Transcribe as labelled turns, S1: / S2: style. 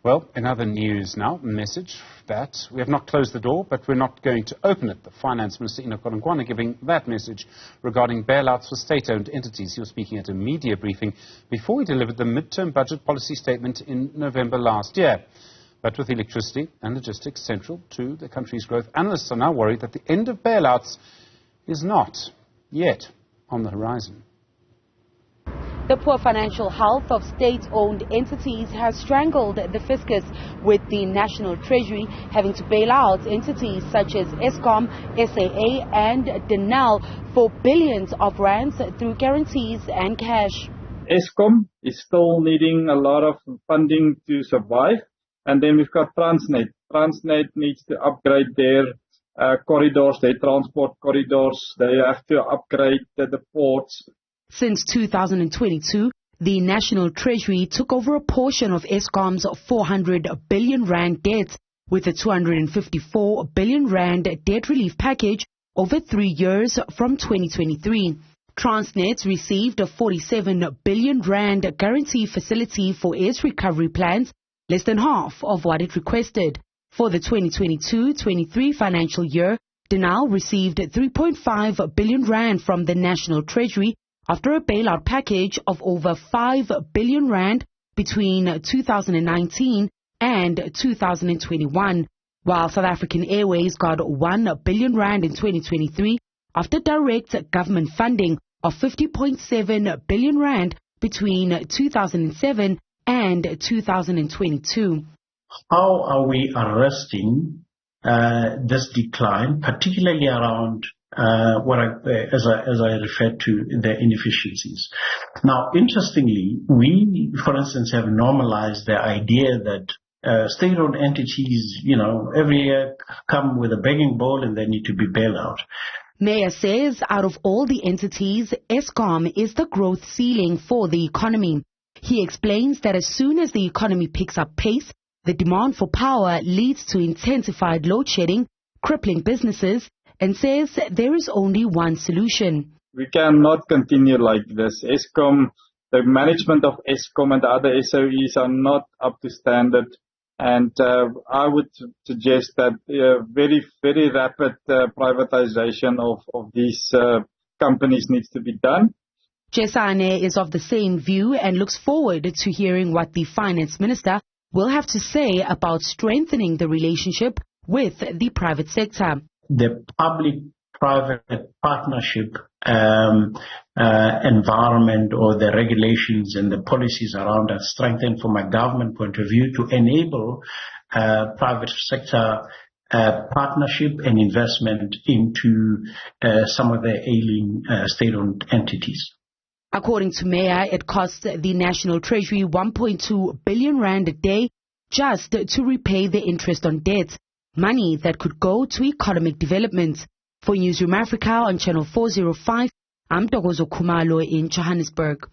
S1: Well, in other news now, a message that we have not closed the door, but we're not going to open it. The Finance Minister Enoch Godongwana giving that message regarding bailouts for state-owned entities. He was speaking at a media briefing before he delivered the midterm budget policy statement in November last year. But with electricity and logistics central to the country's growth, analysts are now worried that the end of bailouts is not yet on the horizon.
S2: The poor financial health of state-owned entities has strangled the fiscus, with the National Treasury having to bail out entities such as Eskom, SOE and Denel for billions of rands through guarantees and cash.
S3: Eskom is still needing a lot of funding to survive. And then we've got Transnet. Transnet needs to upgrade their corridors, their transport corridors. They have to upgrade the ports.
S2: Since 2022, the National Treasury took over a portion of Eskom's 400 billion rand debt with a 254 billion rand debt relief package over 3 years from 2023. Transnet received a 47 billion rand guarantee facility for its recovery plans, less than half of what it requested. For the 2022-23 financial year, Denel received 3.5 billion rand from the National Treasury after a bailout package of over 5 billion rand between 2019 and 2021, while South African Airways got 1 billion rand in 2023 after direct government funding of 50.7 billion rand between 2007 and 2022.
S4: How are we arresting this decline, particularly around as I referred to the inefficiencies? Now, interestingly, we, for instance, have normalized the idea that state-owned entities, every year come with a begging bowl and they need to be bailed out.
S2: Mayor says out of all the entities, Eskom is the growth ceiling for the economy. He explains that as soon as the economy picks up pace, the demand for power leads to intensified load shedding, crippling businesses, and says there is only one solution.
S3: We cannot continue like this. Eskom, the management of Eskom and the other SOEs are not up to standard. And I would suggest that very, very rapid privatization of these companies needs to be done.
S2: Jesane is of the same view and looks forward to hearing what the Finance Minister will have to say about strengthening the relationship with the private sector.
S4: The public-private partnership environment, or the regulations and the policies around that, strengthened from a government point of view to enable private sector partnership and investment into some of the ailing state-owned entities.
S2: According to Mayor, it costs the National Treasury 1.2 billion rand a day just to repay the interest on debt, money that could go to economic development. For Newzroom Afrika on Channel 405, I'm Ntokozo Khumalo in Johannesburg.